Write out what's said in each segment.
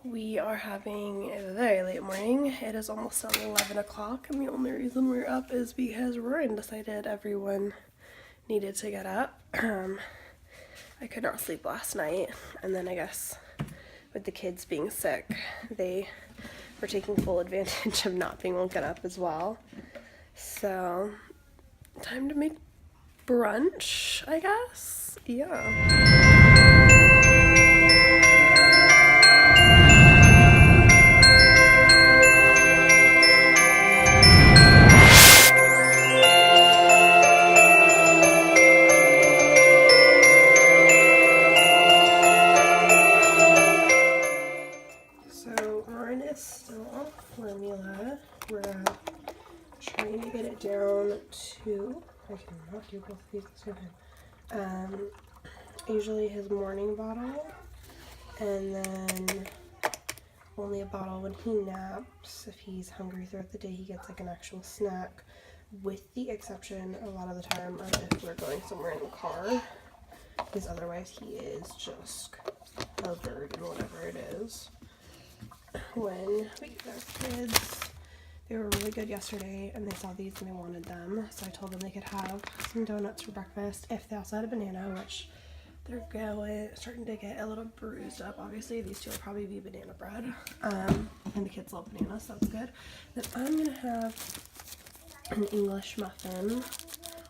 We are having a very late morning. It is almost 11 o'clock, and the only reason we're up is because Ryan decided everyone needed to get up. I could not sleep last night, and then I guess with the kids being sick, they were taking full advantage of not being woken up as well. So, time to make brunch, I guess? Yeah. Formula. We're trying to get it down to, I cannot do both of these at the same time. Usually his morning bottle, and then only a bottle when he naps. If he's hungry throughout the day, he gets like an actual snack, with the exception a lot of the time of if we're going somewhere in the car, because otherwise he is just a bird in whatever it is. When we get our kids, they were really good yesterday and they saw these and they wanted them, so I told them they could have some donuts for breakfast if they also had a banana, which they're starting to get a little bruised up. Obviously these two will probably be banana bread, and the kids love bananas, so that's good. Then I'm gonna have an English muffin. I'll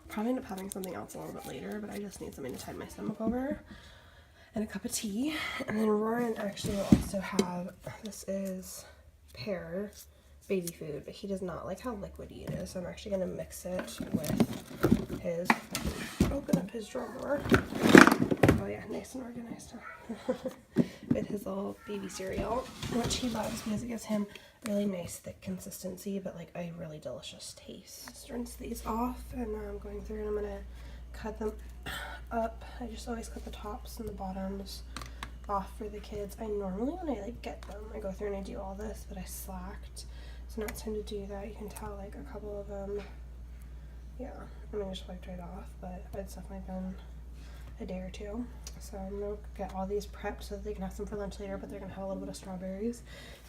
probably end up having something else a little bit later, but I just need something to tide my stomach over. And a cup of tea. And then Ryan actually will also have, this is pear baby food, but he does not like how liquidy it is, so I'm actually going to mix it with his, open up his drawer. Oh yeah, nice and organized. With his little baby cereal, which he loves because it gives him really nice thick consistency, but like a really delicious taste. Just rinse these off, and I'm going through and I'm going to cut them up. I just always cut the tops and the bottoms off for the kids. I normally, when I like get them, I go through and I do all this, but I slacked, so now it's time to do that. You can tell like a couple of them, yeah, I mean I just wiped right off, but it's definitely been a day or two. So I'm gonna get all these prepped so that they can have some for lunch later, but they're gonna have a little bit of strawberries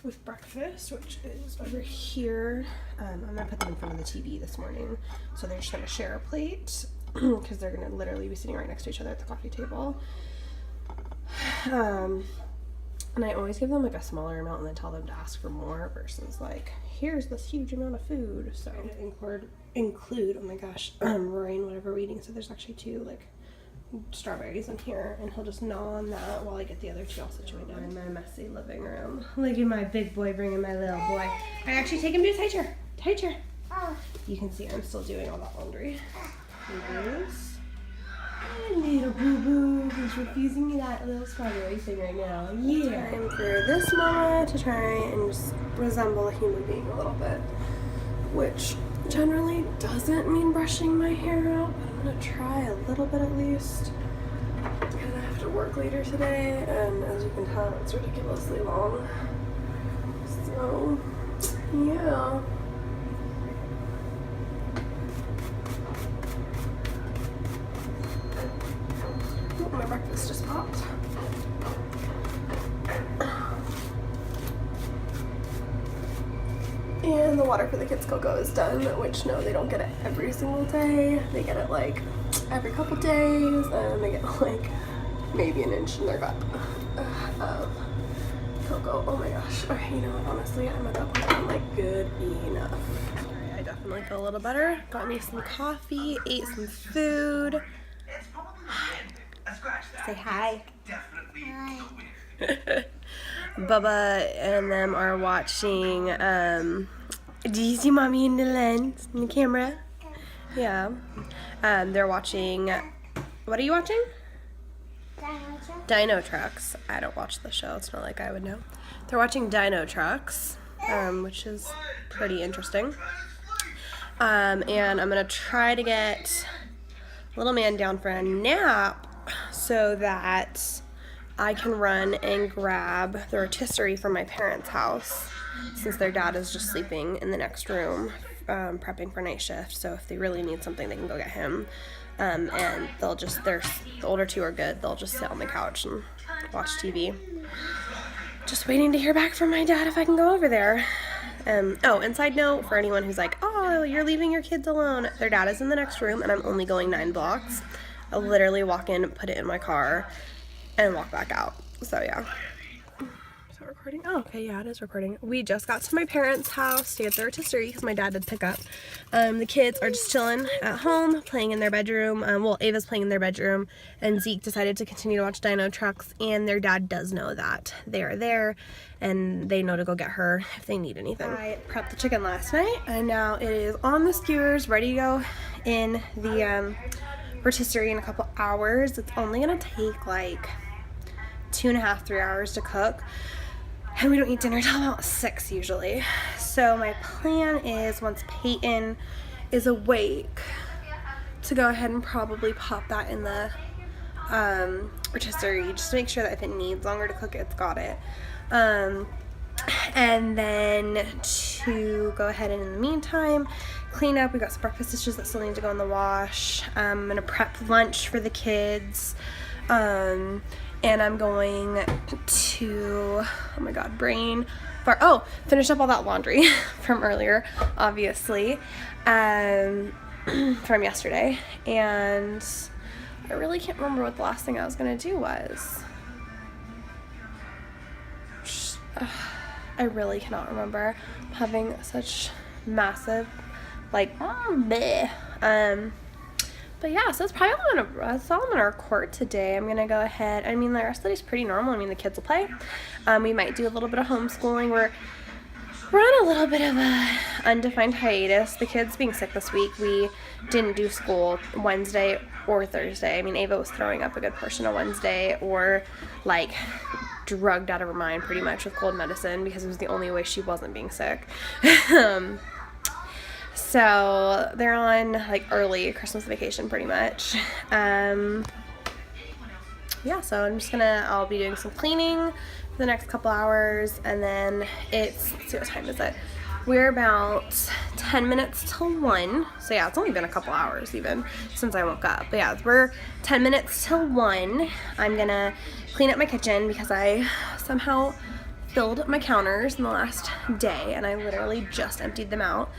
with breakfast, which is over here. I'm gonna put them in front of the TV this morning, so they're just gonna share a plate because they're gonna literally be sitting right next to each other at the coffee table. And I always give them like a smaller amount and then tell them to ask for more, versus like, here's this huge amount of food. So to include, oh my gosh, Ryan, whatever we're eating. So there's actually 2 like strawberries in here, and he'll just gnaw on that while I get the other 2 all situated in my messy living room. Look at my big boy bringing my little boy. I actually take him to his high chair. High chair. You can see I'm still doing all that laundry. Boo-boos. Little boo-boo who's refusing me that little strawberry thing right now. Yeah. Time for this mama to try and just resemble a human being a little bit, which generally doesn't mean brushing my hair out, but I'm gonna try a little bit at least, because I have to work later today, and as you can tell, it's ridiculously long. So, yeah. My breakfast just popped. And the water for the kids' cocoa is done, which no, they don't get it every single day. They get it like every couple days, and they get like maybe an inch in their cup of cocoa. Oh my gosh. Okay, you know what, honestly, I'm at that point, I'm like, good enough. I definitely feel a little better. Got me some coffee, ate some food. Say hi. Hi. Bubba and them are watching, do you see mommy in the lens, in the camera? Yeah. They're watching, what are you watching? Dino Trucks. I don't watch the show, it's not like I would know. They're watching Dino Trucks, which is pretty interesting. And I'm gonna try to get little man down for a nap, so that I can run and grab the rotisserie from my parents' house, since their dad is just sleeping in the next room, prepping for night shift. So if they really need something, they can go get him. And they'll just, the older 2 are good. They'll just sit on the couch and watch TV. just waiting to hear back from my dad if I can go over there. Oh, and side note, for anyone who's like, oh, you're leaving your kids alone, their dad is in the next room, and I'm only going 9 blocks. I'll literally walk in, put it in my car, and walk back out. So, yeah. Is that recording? Oh, okay, yeah, it is recording. We just got to my parents' house to get their rotisserie because my dad did pick up. The kids are just chilling at home, playing in their bedroom. Well, Ava's playing in their bedroom, and Zeke decided to continue to watch Dino Trucks, and their dad does know that they are there, and they know to go get her if they need anything. I prepped the chicken last night, and now it is on the skewers, ready to go in the rotisserie in a couple hours. It's only gonna take like 2.5 to 3 hours to cook, and we don't eat dinner till about 6 usually. So my plan is, once Peyton is awake, to go ahead and probably pop that in the rotisserie, just to make sure that if it needs longer to cook, it's got it. And then to go ahead and in the meantime clean up. We got some breakfast dishes that still need to go in the wash. I'm gonna prep lunch for the kids, and I'm going to, oh my god, finish up all that laundry from earlier, obviously, from yesterday. And I really can't remember what the last thing I was gonna do was. I really cannot remember. I'm having such massive, like, bleh. But yeah, so that's probably all I'm gonna record today. I'm gonna go ahead, I mean, the rest of the day's pretty normal. I mean, the kids will play. We might do a little bit of homeschooling. We're on a little bit of a undefined hiatus. The kids being sick this week, we didn't do school Wednesday or Thursday. I mean, Ava was throwing up a good portion of Wednesday, or like drugged out of her mind pretty much with cold medicine, because it was the only way she wasn't being sick. So they're on like early Christmas vacation pretty much. Yeah, so I'll be doing some cleaning for the next couple hours, and then let's see, what time is it? We're about 10 minutes till 1. So yeah, it's only been a couple hours even since I woke up. But yeah, we're 10 minutes till 1. I'm gonna clean up my kitchen because I somehow filled my counters in the last day, and I literally just emptied them out.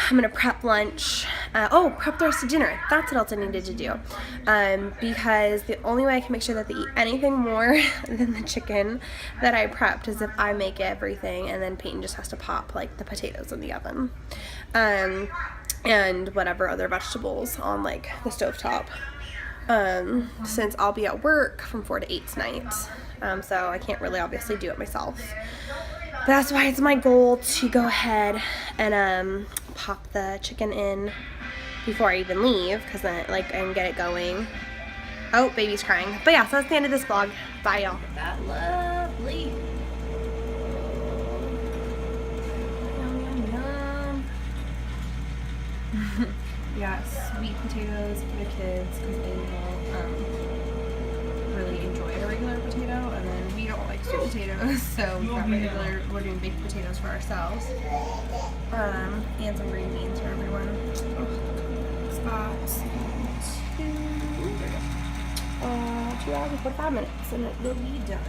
I'm gonna prep lunch. Prep the rest of dinner. That's what else I needed to do. Because the only way I can make sure that they eat anything more than the chicken that I prepped is if I make everything, and then Peyton just has to pop like the potatoes in the oven. And whatever other vegetables on like the stovetop. Since I'll be at work from 4 to 8 tonight. So I can't really obviously do it myself. But that's why it's my goal to go ahead and pop the chicken in before I even leave, because then and get it going. Oh, baby's crying. But yeah, so that's the end of this vlog. Bye, y'all. That lovely. Yum, yum, yum. We got sweet potatoes for the kids because they will really enjoy a regular potato, and then we don't like sweet potatoes, so we got we're doing baked potatoes for ourselves, and some green beans for everyone. Spots. 2 hours and 45 minutes, and it will be done.